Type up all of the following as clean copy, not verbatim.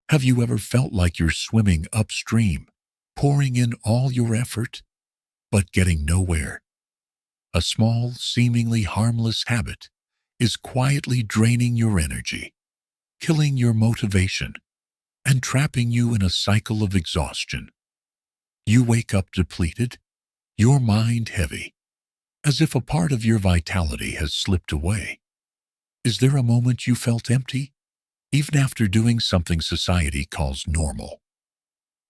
Have you ever felt like you're swimming upstream, pouring in all your effort, but getting nowhere? A small, seemingly harmless habit is quietly draining your energy, killing your motivation, and trapping you in a cycle of exhaustion. You wake up depleted, your mind heavy, as if a part of your vitality has slipped away. Is there a moment you felt empty, even after doing something society calls normal?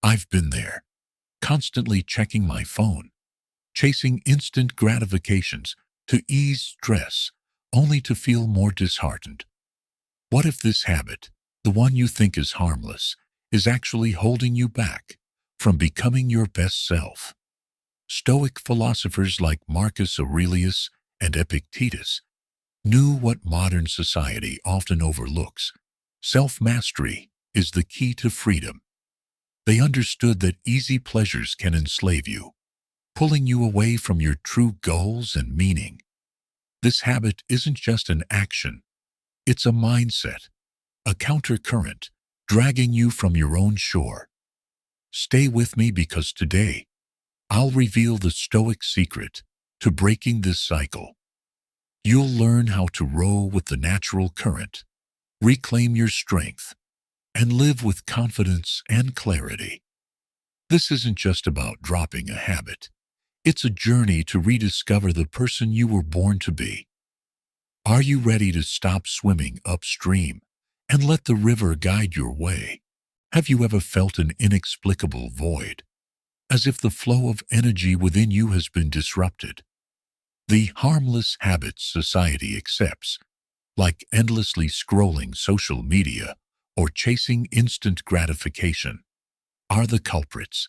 I've been there, constantly checking my phone, chasing instant gratifications to ease stress, only to feel more disheartened. What if this habit, the one you think is harmless, is actually holding you back from becoming your best self? Stoic philosophers like Marcus Aurelius and Epictetus knew what modern society often overlooks. Self-mastery is the key to freedom. They understood that easy pleasures can enslave you, pulling you away from your true goals and meaning. This habit isn't just an action, it's a mindset, a countercurrent, dragging you from your own shore. Stay with me because today, I'll reveal the Stoic secret to breaking this cycle. You'll learn how to row with the natural current, reclaim your strength, and live with confidence and clarity. This isn't just about dropping a habit. It's a journey to rediscover the person you were born to be. Are you ready to stop swimming upstream and let the river guide your way? Have you ever felt an inexplicable void, as if the flow of energy within you has been disrupted? The harmless habits society accepts, like endlessly scrolling social media or chasing instant gratification, are the culprits.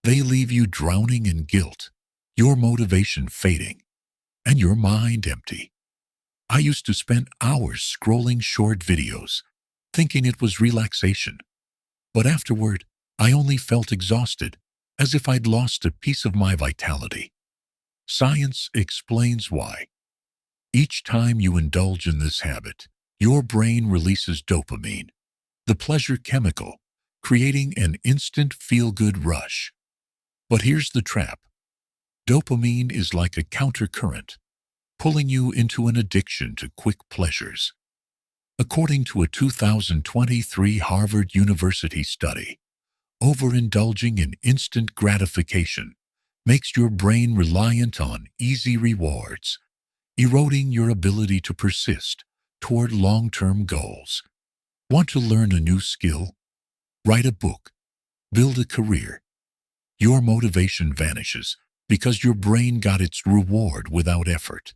They leave you drowning in guilt, your motivation fading, and your mind empty. I used to spend hours scrolling short videos, thinking it was relaxation. But afterward, I only felt exhausted, as if I'd lost a piece of my vitality. Science explains why. Each time you indulge in this habit, your brain releases dopamine, the pleasure chemical, creating an instant feel-good rush. But here's the trap. Dopamine is like a countercurrent, pulling you into an addiction to quick pleasures. According to a 2023 Harvard University study, overindulging in instant gratification makes your brain reliant on easy rewards, eroding your ability to persist toward long-term goals. Want to learn a new skill? Write a book? Build a career? Your motivation vanishes because your brain got its reward without effort.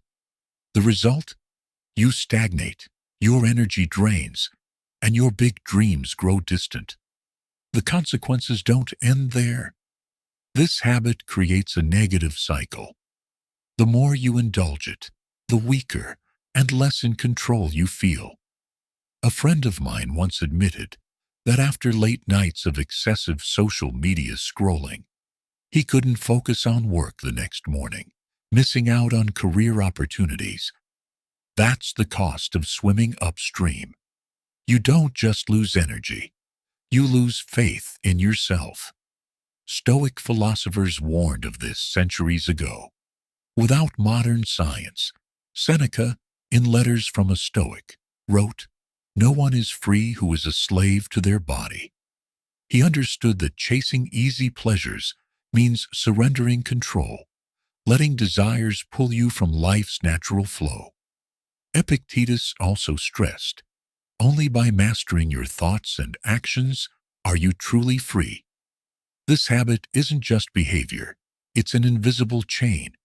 The result? You stagnate, your energy drains, and your big dreams grow distant. The consequences don't end there. This habit creates a negative cycle. The more you indulge it, the weaker and less in control you feel. A friend of mine once admitted that after late nights of excessive social media scrolling, he couldn't focus on work the next morning, missing out on career opportunities. That's the cost of swimming upstream. You don't just lose energy, you lose faith in yourself. Stoic philosophers warned of this centuries ago. Without modern science, Seneca, in Letters from a Stoic, wrote, "No one is free who is a slave to their body." He understood that chasing easy pleasures means surrendering control, letting desires pull you from life's natural flow. Epictetus also stressed, only by mastering your thoughts and actions are you truly free. This habit isn't just behavior, it's an invisible chain,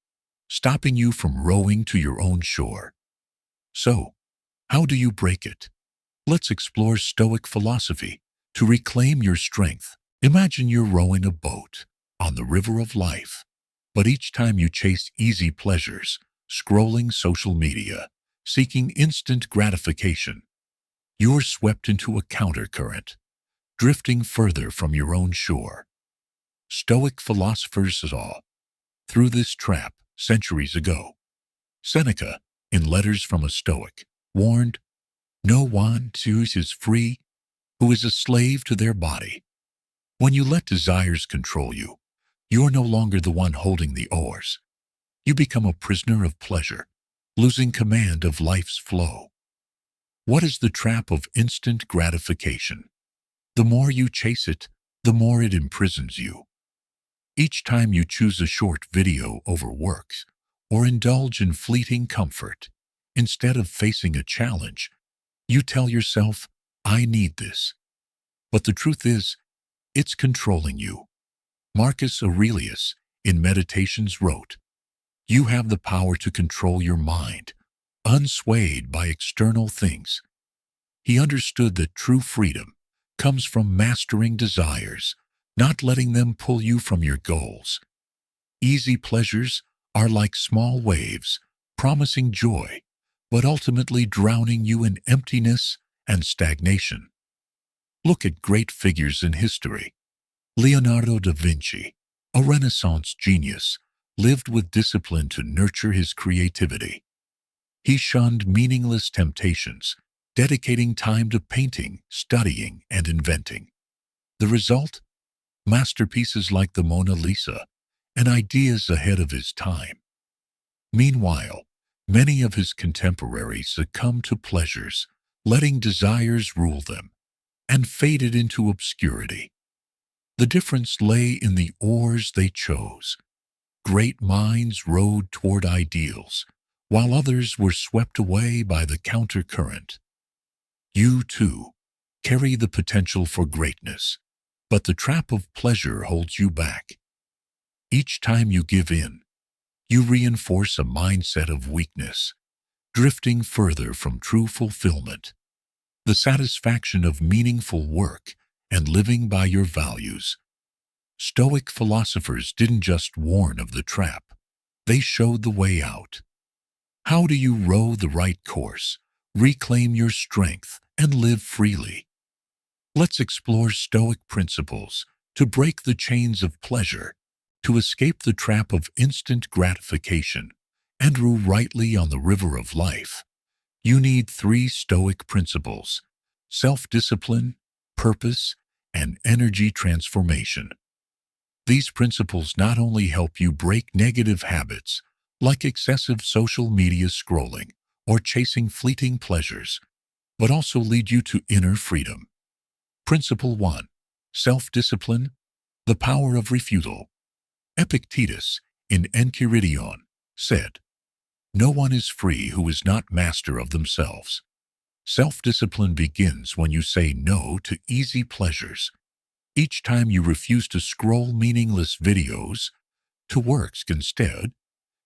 stopping you from rowing to your own shore. So, how do you break it? Let's explore Stoic philosophy to reclaim your strength. Imagine you're rowing a boat on the river of life, but each time you chase easy pleasures, scrolling social media, seeking instant gratification, you're swept into a countercurrent, drifting further from your own shore. Stoic philosophers saw through this trap centuries ago. Seneca, in Letters from a Stoic, warned, "No one is free who is a slave to their body. When you let desires control you, you're no longer the one holding the oars. You become a prisoner of pleasure, losing command of life's flow. What is the trap of instant gratification? The more you chase it, the more it imprisons you. Each time you choose a short video over works, or indulge in fleeting comfort, instead of facing a challenge, you tell yourself, I need this. But the truth is, it's controlling you. Marcus Aurelius, in Meditations, wrote, "You have the power to control your mind, unswayed by external things." He understood that true freedom comes from mastering desires, not letting them pull you from your goals. Easy pleasures are like small waves, promising joy, but ultimately drowning you in emptiness and stagnation. Look at great figures in history. Leonardo da Vinci, a Renaissance genius, lived with discipline to nurture his creativity. He shunned meaningless temptations, dedicating time to painting, studying, and inventing. The result? Masterpieces like the Mona Lisa, and ideas ahead of his time. Meanwhile, many of his contemporaries succumbed to pleasures, letting desires rule them, and faded into obscurity. The difference lay in the oars they chose. Great minds rowed toward ideals, while others were swept away by the countercurrent. You, too, carry the potential for greatness, but the trap of pleasure holds you back. Each time you give in, you reinforce a mindset of weakness, drifting further from true fulfillment. The satisfaction of meaningful work and living by your values. Stoic philosophers didn't just warn of the trap, they showed the way out. How do you row the right course, reclaim your strength, and live freely? Let's explore Stoic principles to break the chains of pleasure, to escape the trap of instant gratification, and row rightly on the river of life. You need 3 Stoic principles: self-discipline, purpose, and energy transformation. These principles not only help you break negative habits, like excessive social media scrolling or chasing fleeting pleasures, but also lead you to inner freedom. Principle 1. Self-discipline, the power of refusal. Epictetus, in Enchiridion, said, "No one is free who is not master of themselves." Self-discipline begins when you say no to easy pleasures. Each time you refuse to scroll meaningless videos, to works instead,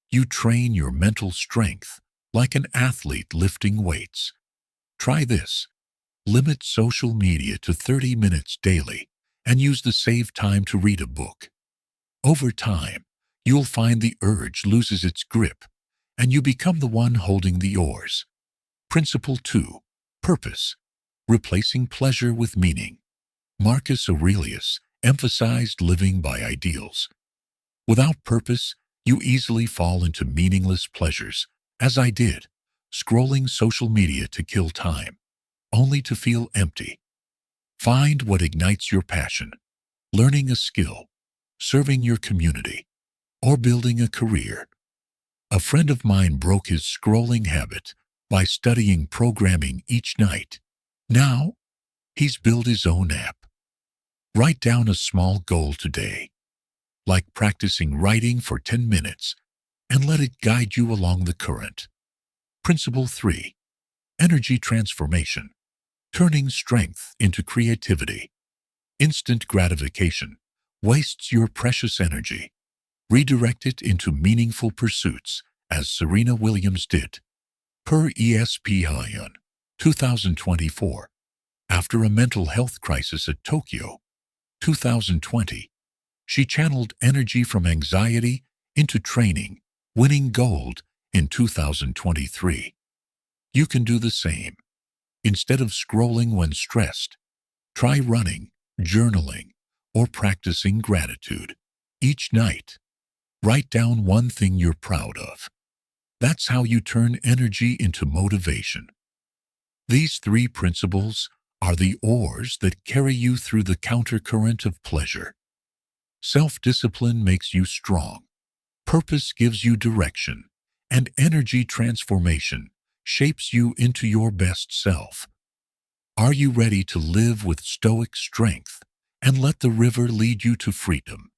you train your mental strength like an athlete lifting weights. Try this. Limit social media to 30 minutes daily and use the saved time to read a book. Over time, you'll find the urge loses its grip and you become the one holding the oars. Principle 2. Purpose. Replacing pleasure with meaning. Marcus Aurelius emphasized living by ideals. Without purpose, you easily fall into meaningless pleasures, as I did, scrolling social media to kill time, only to feel empty. Find what ignites your passion: learning a skill, serving your community, or building a career. A friend of mine broke his scrolling habit by studying programming each night. Now, he's built his own app. Write down a small goal today, like practicing writing for 10 minutes, and let it guide you along the current. Principle 3. Energy transformation. Turning strength into creativity. Instant gratification wastes your precious energy. Redirect it into meaningful pursuits, as Serena Williams did. Per ESPN, 2024. After a mental health crisis at Tokyo, 2020, she channeled energy from anxiety into training, winning gold in 2023. You can do the same. Instead of scrolling when stressed, try running, journaling, or practicing gratitude. Each night, write down one thing you're proud of. That's how you turn energy into motivation. These 3 principles are the oars that carry you through the countercurrent of pleasure. Self-discipline makes you strong. Purpose gives you direction, and energy transformation shapes you into your best self. Are you ready to live with stoic strength and let the river lead you to freedom?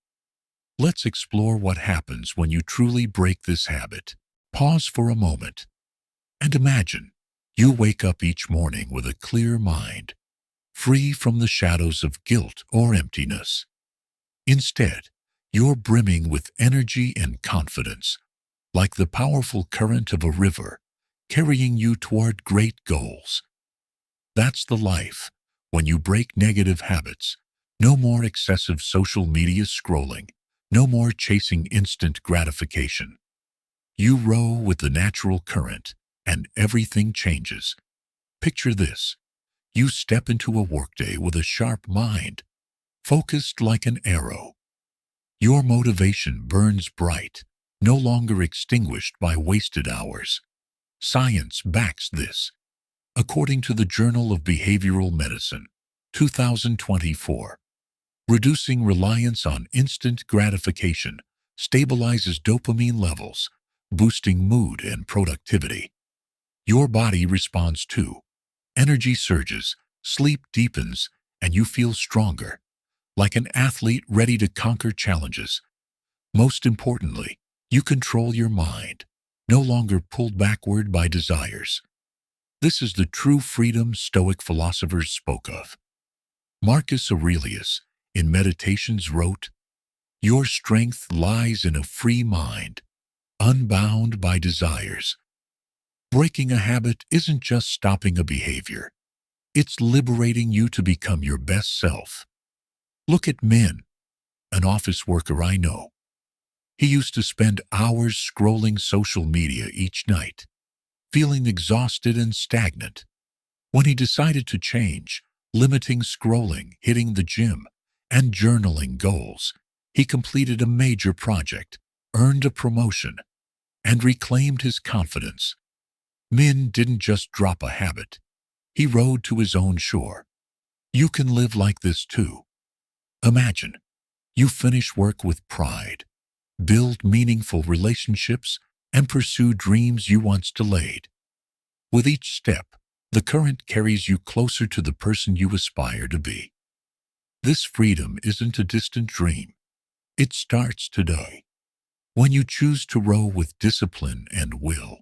Let's explore what happens when you truly break this habit. Pause for a moment and imagine you wake up each morning with a clear mind, free from the shadows of guilt or emptiness. Instead, you're brimming with energy and confidence, like the powerful current of a river, carrying you toward great goals. That's the life when you break negative habits. No more excessive social media scrolling, no more chasing instant gratification. You row with the natural current, and everything changes. Picture this. You step into a workday with a sharp mind, focused like an arrow. Your motivation burns bright, no longer extinguished by wasted hours. Science backs this. According to the Journal of Behavioral Medicine, 2024, reducing reliance on instant gratification stabilizes dopamine levels, boosting mood and productivity. Your body responds too. Energy surges, sleep deepens, and you feel stronger, like an athlete ready to conquer challenges. Most importantly, you control your mind, no longer pulled backward by desires. This is the true freedom Stoic philosophers spoke of. Marcus Aurelius, in Meditations, wrote, "Your strength lies in a free mind, unbound by desires." Breaking a habit isn't just stopping a behavior. It's liberating you to become your best self. Look at Min, an office worker I know. He used to spend hours scrolling social media each night, feeling exhausted and stagnant. When he decided to change, limiting scrolling, hitting the gym, and journaling goals, he completed a major project, earned a promotion, and reclaimed his confidence. Min didn't just drop a habit. He rowed to his own shore. You can live like this too. Imagine you finish work with pride, build meaningful relationships, and pursue dreams you once delayed. With each step, the current carries you closer to the person you aspire to be. This freedom isn't a distant dream. It starts today, when you choose to row with discipline and will.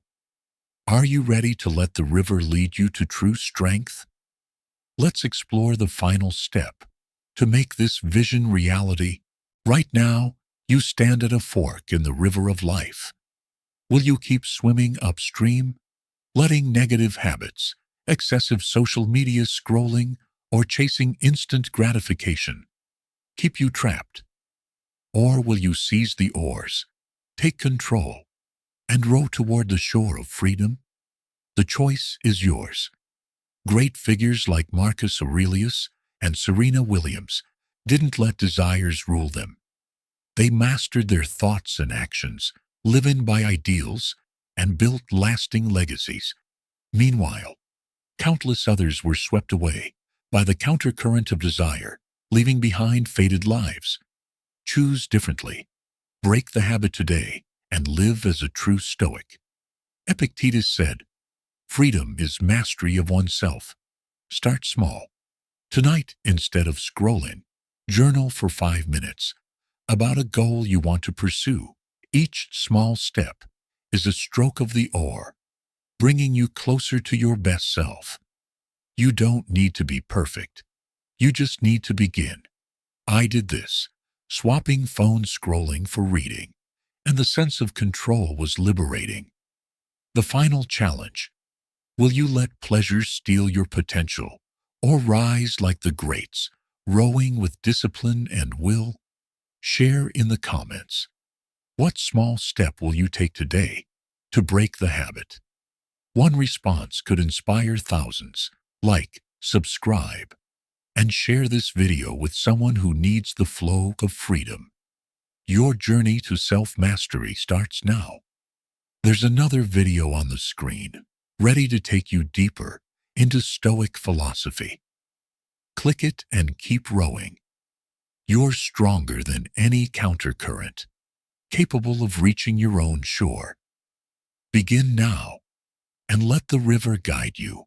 Are you ready to let the river lead you to true strength? Let's explore the final step to make this vision reality. Right now, you stand at a fork in the river of life. Will you keep swimming upstream, letting negative habits, excessive social media scrolling, or chasing instant gratification keep you trapped? Or will you seize the oars, take control, and row toward the shore of freedom? The choice is yours. Great figures like Marcus Aurelius and Serena Williams didn't let desires rule them. They mastered their thoughts and actions, living by ideals, and built lasting legacies. Meanwhile, countless others were swept away by the countercurrent of desire, leaving behind faded lives. Choose differently. Break the habit today and live as a true Stoic. Epictetus said, "Freedom is mastery of oneself." Start small. Tonight, instead of scrolling, journal for 5 minutes about a goal you want to pursue. Each small step is a stroke of the oar, bringing you closer to your best self. You don't need to be perfect. You just need to begin. I did this, swapping phone scrolling for reading, and the sense of control was liberating. The final challenge: will you let pleasure steal your potential, or rise like the greats, rowing with discipline and will? Share in the comments. What small step will you take today to break the habit? One response could inspire thousands. Like, subscribe, and share this video with someone who needs the flow of freedom. Your journey to self-mastery starts now. There's another video on the screen, ready to take you deeper into Stoic philosophy. Click it and keep rowing. You're stronger than any countercurrent, capable of reaching your own shore. Begin now and let the river guide you.